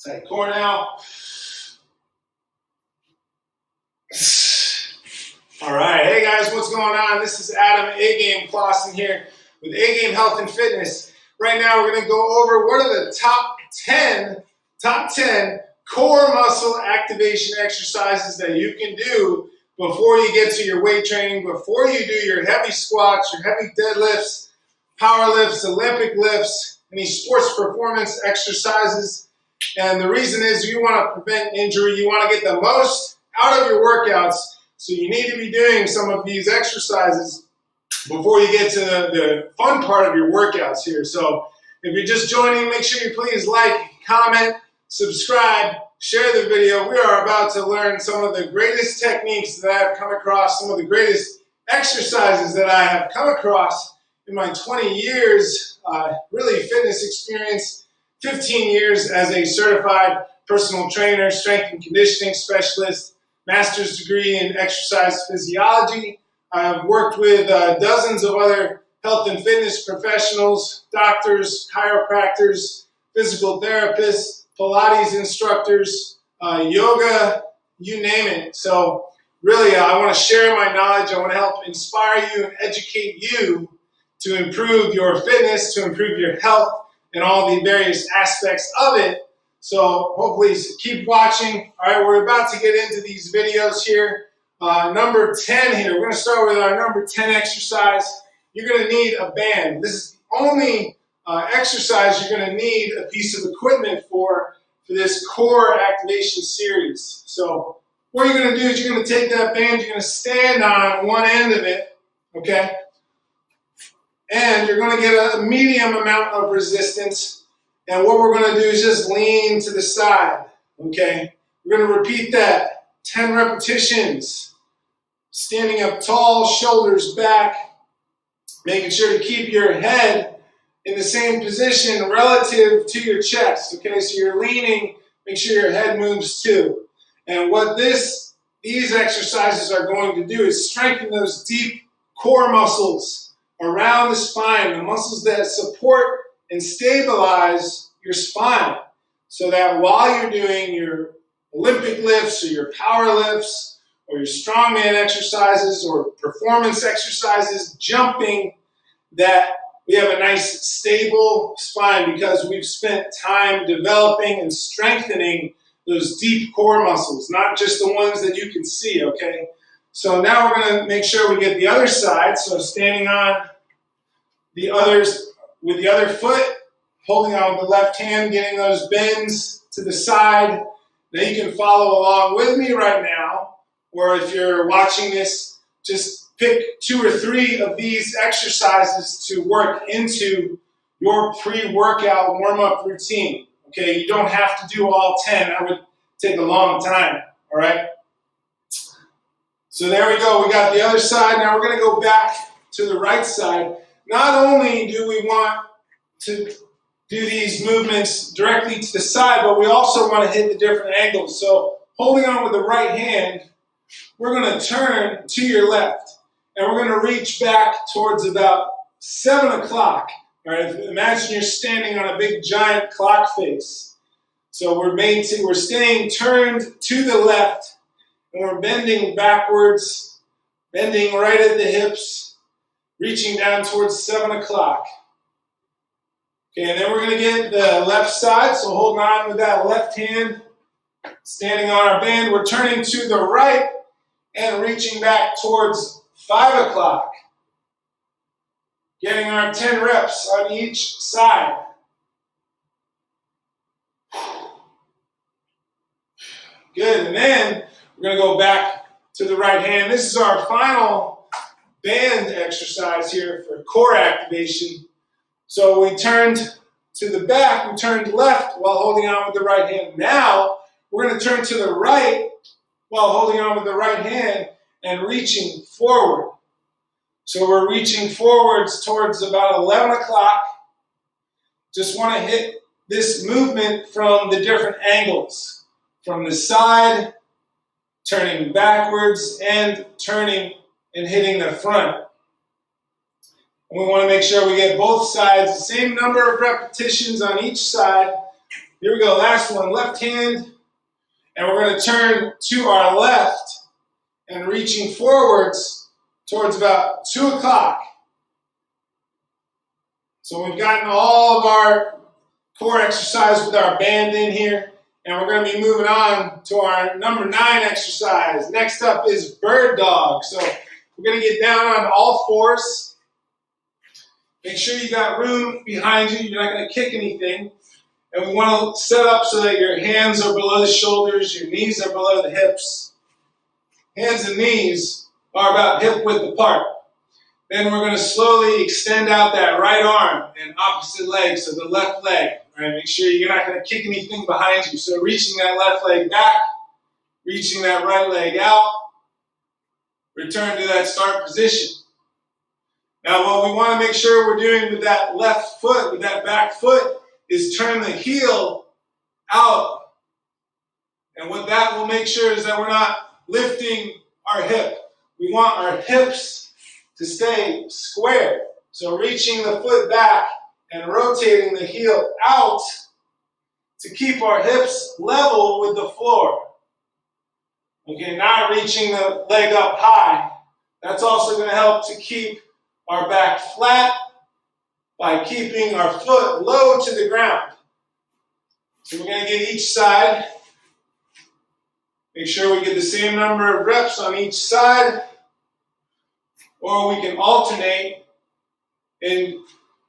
Tight core now. All right, hey guys, what's going on? This is Adam A-Game Clausen here with A-Game Health and Fitness. Right now we're going to go over what are the top 10 core muscle activation exercises that you can do before you get to your weight training, before you do your heavy squats, your heavy deadlifts, power lifts, Olympic lifts, any sports performance exercises. And the reason is you want to prevent injury. You want to get the most out of your workouts. So you need to be doing some of these exercises before you get to the fun part of your workouts here. So if you're just joining, make sure you please like, comment, subscribe, share the video. We are about to learn some of the greatest techniques that I have come across, some of the greatest exercises that I have come across in my 20 years, really fitness experience, 15 years as a certified personal trainer, strength and conditioning specialist, master's degree in exercise physiology. I've worked with dozens of other health and fitness professionals, doctors, chiropractors, physical therapists, Pilates instructors, yoga, you name it. So really, I want to share my knowledge. I want to help inspire you and educate you to improve your fitness, to improve your health, and all the various aspects of it. So hopefully keep watching. All right, we're about to get into these videos here. Number 10 here, we're going to start with our number 10 exercise. You're going to need a band. This is the only exercise you're going to need a piece of equipment for this core activation series. So what you're going to do is you're going to take that band, you're going to stand on one end of it, okay? And you're going to get a medium amount of resistance. And what we're going to do is just lean to the side, okay? We're going to repeat that 10 repetitions. Standing up tall, shoulders back, making sure to keep your head in the same position relative to your chest, okay? So you're leaning, make sure your head moves too. And what these exercises are going to do is strengthen those deep core muscles around the spine, the muscles that support and stabilize your spine, so that while you're doing your Olympic lifts or your power lifts or your strongman exercises or performance exercises, jumping, that we have a nice stable spine because we've spent time developing and strengthening those deep core muscles, not just the ones that you can see, okay? So now we're going to make sure we get the other side. So standing on the others with the other foot, holding on with the left hand, getting those bends to the side. Now you can follow along with me right now, or if you're watching this, just pick 2 or 3 of these exercises to work into your pre-workout warm-up routine. Okay, you don't have to do all 10. That would take a long time, all right? So there we go. We got the other side. Now we're going to go back to the right side. Not only do we want to do these movements directly to the side, but we also want to hit the different angles. So holding on with the right hand, we're going to turn to your left, and we're going to reach back towards about 7 o'clock. All right, imagine you're standing on a big giant clock face. So we're staying turned to the left, and we're bending backwards, bending right at the hips, reaching down towards 7 o'clock. Okay, and then we're going to get the left side, so holding on with that left hand, standing on our band, we're turning to the right and reaching back towards 5 o'clock. Getting our 10 reps on each side. Good, and then we're going to go back to the right hand. This is our final band exercise here for core activation. So we turned to the back, we turned left while holding on with the right hand. Now we're going to turn to the right while holding on with the right hand and reaching forward. So we're reaching forwards towards about 11 o'clock. Just want to hit this movement from the different angles. From the side, turning backwards, and turning and hitting the front. And we want to make sure we get both sides, the same number of repetitions on each side, Here we go, last one, left hand, and we're going to turn to our left and reaching forwards towards about 2 o'clock. So we've gotten all of our core exercise with our band in here, and we're going to be moving on to our number 9 exercise. Next up is bird dog. So we're going to get down on all fours. Make sure you got room behind you. You're not going to kick anything. And we want to set up so that your hands are below the shoulders, your knees are below the hips. Hands and knees are about hip width apart. Then we're going to slowly extend out that right arm and opposite leg, so the left leg. All right, make sure you're not going to kick anything behind you. So reaching that left leg back, reaching that right leg out, return to that start position. Now what we want to make sure we're doing with that left foot, with that back foot, is turn the heel out. And what that will make sure is that we're not lifting our hip. We want our hips to stay square. So reaching the foot back and rotating the heel out to keep our hips level with the floor. Okay, not reaching the leg up high. That's also going to help to keep our back flat by keeping our foot low to the ground. So we're going to get each side. Make sure we get the same number of reps on each side. Or we can alternate and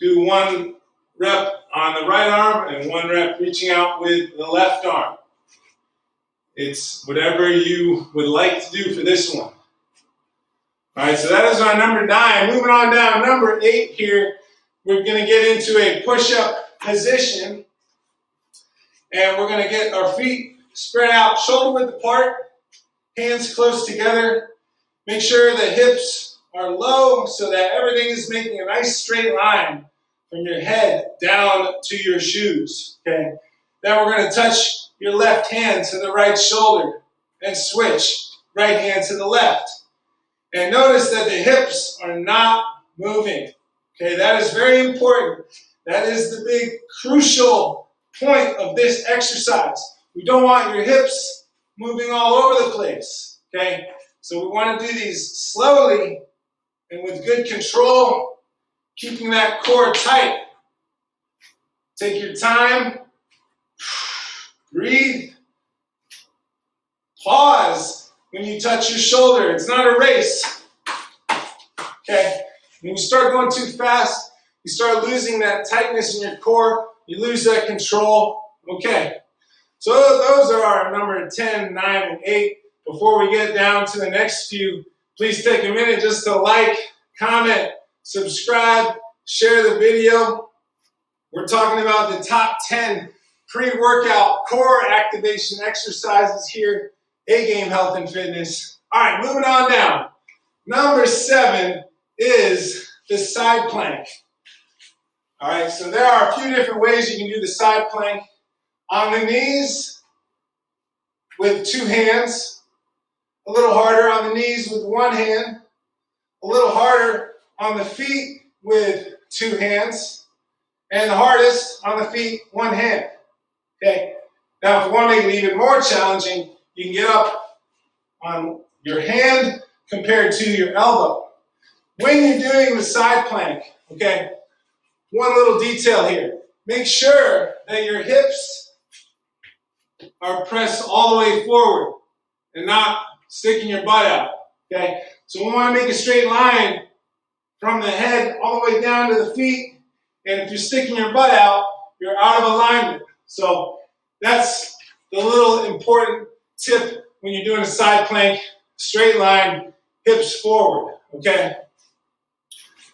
do 1 rep on the right arm and 1 rep reaching out with the left arm. It's whatever you would like to do for this one. All right, so that is our number 9. Moving on down, number 8 here. We're going to get into a push-up position, and we're going to get our feet spread out, shoulder width apart, hands close together. Make sure the hips are low so that everything is making a nice straight line from your head down to your shoes. Okay. Then we're going to touch your left hand to the right shoulder and switch right hand to the left. And notice that the hips are not moving. Okay, that is very important. That is the big crucial point of this exercise. We don't want your hips moving all over the place. Okay, so we want to do these slowly and with good control, keeping that core tight. Take your time. Breathe. Pause when you touch your shoulder. It's not a race. Okay. When you start going too fast, you start losing that tightness in your core. You lose that control. Okay. So those are our number 10, 9, and 8. Before we get down to the next few, please take a minute just to like, comment, subscribe, share the video. We're talking about the top 10 pre-workout core activation exercises here, A-Game Health and Fitness. All right, moving on down. Number 7 is the side plank. All right, so there are a few different ways you can do the side plank. On the knees with 2 hands, a little harder on the knees with 1 hand, a little harder on the feet with 2 hands, and the hardest on the feet, 1 hand. Okay, now if you want to make it even more challenging, you can get up on your hand compared to your elbow. When you're doing the side plank, okay, one little detail here. Make sure that your hips are pressed all the way forward and not sticking your butt out, okay? So we want to make a straight line from the head all the way down to the feet, and if you're sticking your butt out, you're out of alignment. So that's the little important tip when you're doing a side plank, straight line, hips forward, okay?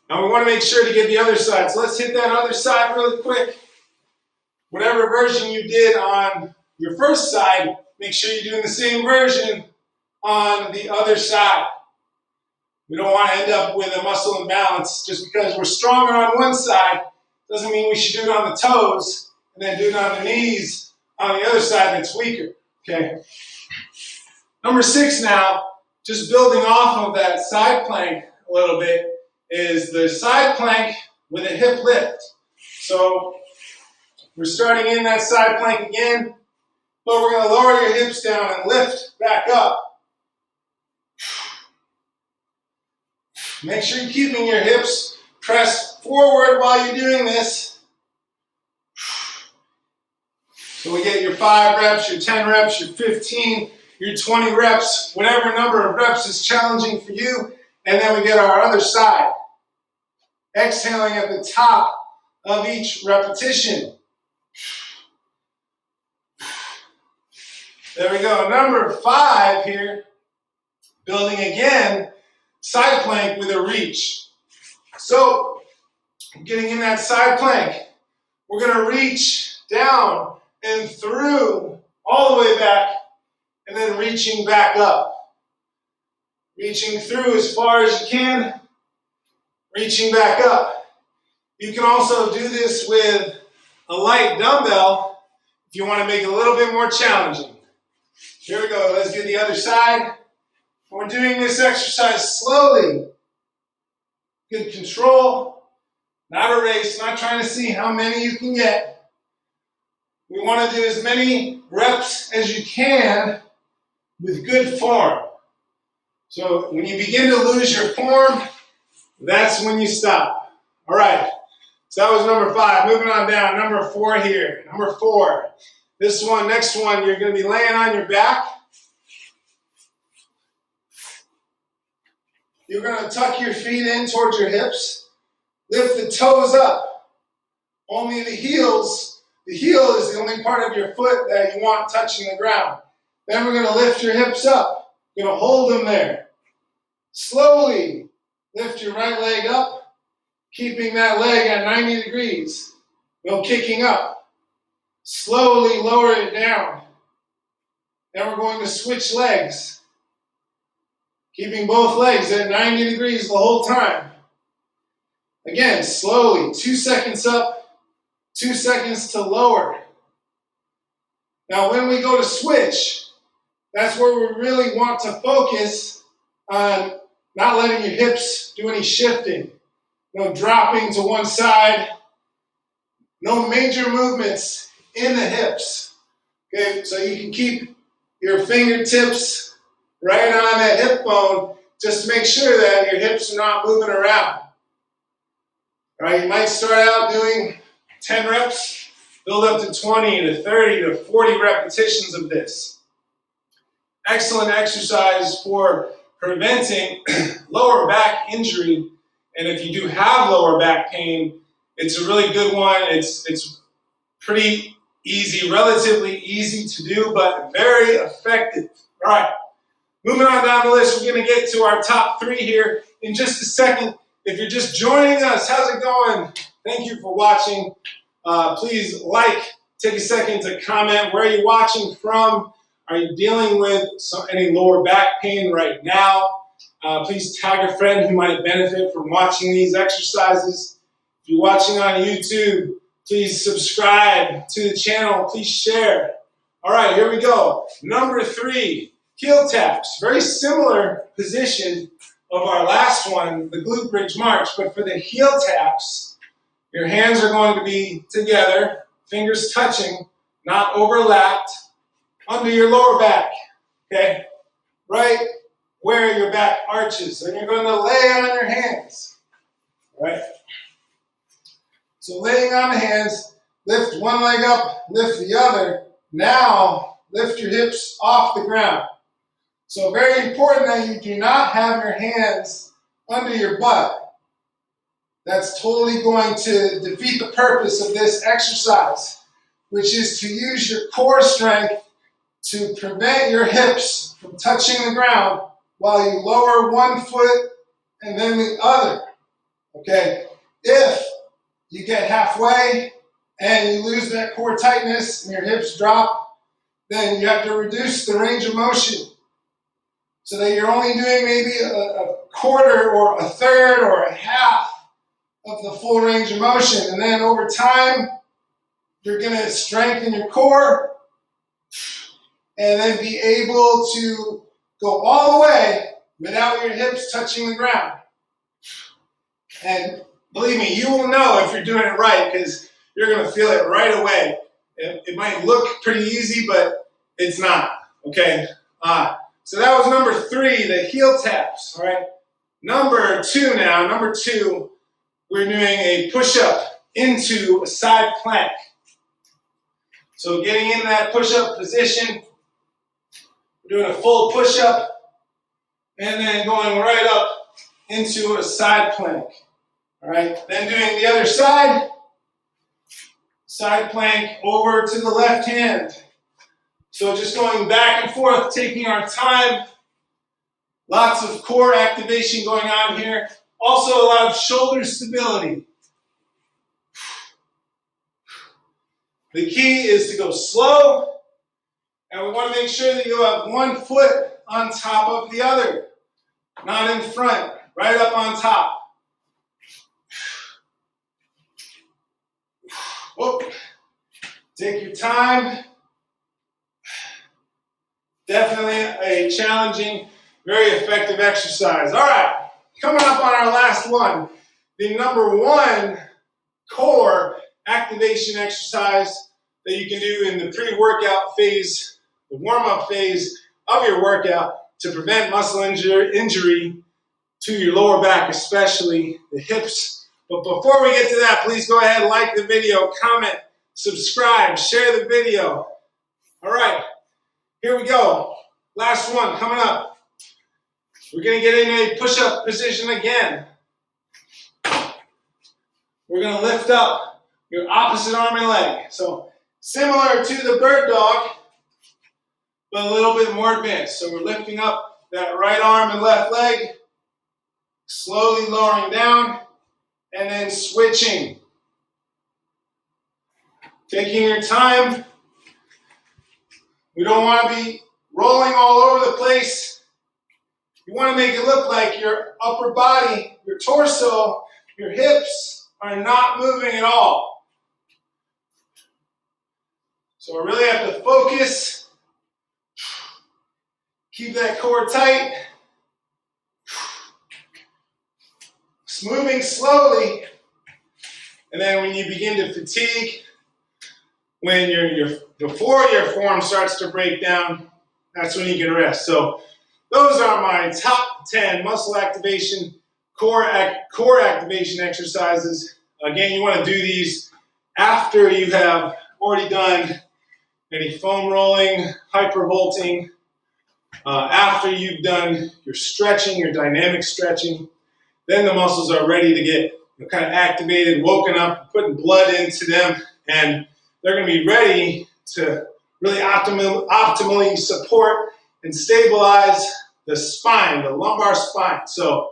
Now we want to make sure to get the other side. So let's hit that other side really quick. Whatever version you did on your first side, make sure you're doing the same version on the other side. We don't want to end up with a muscle imbalance. Just because we're stronger on one side doesn't mean we should do it on the toes and then do it on the knees on the other side that's weaker, okay? Number 6 now, just building off of that side plank a little bit, is the side plank with a hip lift. So We're starting in that side plank again, but we're going to lower your hips down and lift back up. Make sure you're keeping your hips pressed forward while you're doing this. So we get your 5 reps, your 10 reps, your 15, your 20 reps, whatever number of reps is challenging for you. And then we get our other side. Exhaling at the top of each repetition. There we go. Number 5 here. Building again, side plank with a reach. So, getting in that side plank, we're going to reach down and through, all the way back, and then reaching back up. Reaching through as far as you can, reaching back up. You can also do this with a light dumbbell if you want to make it a little bit more challenging. Here we go. Let's do the other side. We're doing this exercise slowly. Good control. Not a race. Not trying to see how many you can get. We want to do as many reps as you can with good form. So when you begin to lose your form, that's when you stop. All right. So that was number 5. Moving on down. Number 4 here. Number 4. This one, next one, you're going to be laying on your back. You're going to tuck your feet in towards your hips. Lift the toes up. Only the heels. The heel is the only part of your foot that you want touching the ground. Then we're going to lift your hips up. You're going to hold them there. Slowly lift your right leg up, keeping that leg at 90 degrees. No kicking up. Slowly lower it down. Then we're going to switch legs. Keeping both legs at 90 degrees the whole time. Again, slowly, 2 seconds up, 2 seconds to lower. Now when we go to switch, that's where we really want to focus on not letting your hips do any shifting. No dropping to one side. No major movements in the hips. Okay, so you can keep your fingertips right on that hip bone, just to make sure that your hips are not moving around. All right, you might start out doing 10 reps, build up to 20 to 30 to 40 repetitions of this. Excellent exercise for preventing lower back injury. And if you do have lower back pain, it's a really good one. It's pretty easy, relatively easy to do, but very effective. All right. Moving on down the list, we're going to get to our top 3 here in just a second. If you're just joining us, how's it going? Thank you for watching. Please take a second to comment where you're watching from. Are you dealing with any lower back pain right now? Please tag a friend who might benefit from watching these exercises. If you're watching on YouTube, please subscribe to the channel. Please share. All right, here we go. Number 3. Heel taps, very similar position of our last one, the glute bridge march, but for the heel taps, your hands are going to be together, fingers touching, not overlapped, under your lower back, okay? Right where your back arches, and you're going to lay on your hands, all right? So laying on the hands, lift one leg up, lift the other. Now, lift your hips off the ground. So very important that you do not have your hands under your butt. That's totally going to defeat the purpose of this exercise, which is to use your core strength to prevent your hips from touching the ground while you lower one foot and then the other. Okay? If you get halfway and you lose that core tightness and your hips drop, then you have to reduce the range of motion, so that you're only doing maybe a quarter or a third or a half of the full range of motion. And then over time, you're going to strengthen your core and then be able to go all the way without your hips touching the ground. And believe me, you will know if you're doing it right, because you're going to feel it right away. It might look pretty easy, but it's not, okay? So that was number 3, the heel taps, all right? Number 2 now, we're doing a push-up into a side plank. So getting in that push-up position, we're doing a full push-up, and then going right up into a side plank. All right, then doing the other side, side plank over to the left hand. So just going back and forth, taking our time. Lots of core activation going on here. Also a lot of shoulder stability. The key is to go slow, and we want to make sure that you have one foot on top of the other, not in front, right up on top. Whoop. Take your time. Definitely a challenging, very effective exercise. All right, coming up on our last one, the number 1 core activation exercise that you can do in the pre-workout phase, the warm-up phase of your workout to prevent muscle injury to your lower back, especially the hips. But before we get to that, please go ahead and like the video, comment, subscribe, share the video. All right, here we go. Last one coming up. We're going to get in a push-up position again. We're going to lift up your opposite arm and leg. So similar to the bird dog, but a little bit more advanced. So we're lifting up that right arm and left leg, slowly lowering down, and then switching. Taking your time. We don't want to be rolling all over the place. You want to make it look like your upper body, your torso, your hips are not moving at all. So we really have to focus. Keep that core tight. Moving slowly, and then when you begin to fatigue, when before your form starts to break down, that's when you can rest. So those are my top 10 muscle activation, core activation exercises. Again, you want to do these after you have already done any foam rolling, hypervolting, after you've done your stretching, your dynamic stretching. Then the muscles are ready to get kind of activated, woken up, putting blood into them, and they're going to be ready to really optimally support and stabilize the spine, the lumbar spine. So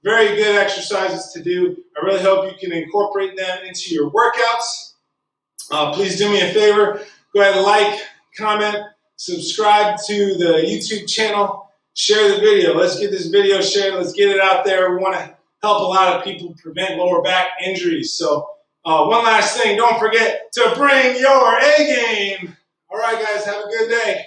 very good exercises to do. I really hope you can incorporate them into your workouts. Please do me a favor. Go ahead and like, comment, subscribe to the YouTube channel. Share the video. Let's get this video shared. Let's get it out there. We want to help a lot of people prevent lower back injuries. So one last thing, don't forget to bring your A game. All right, guys, have a good day.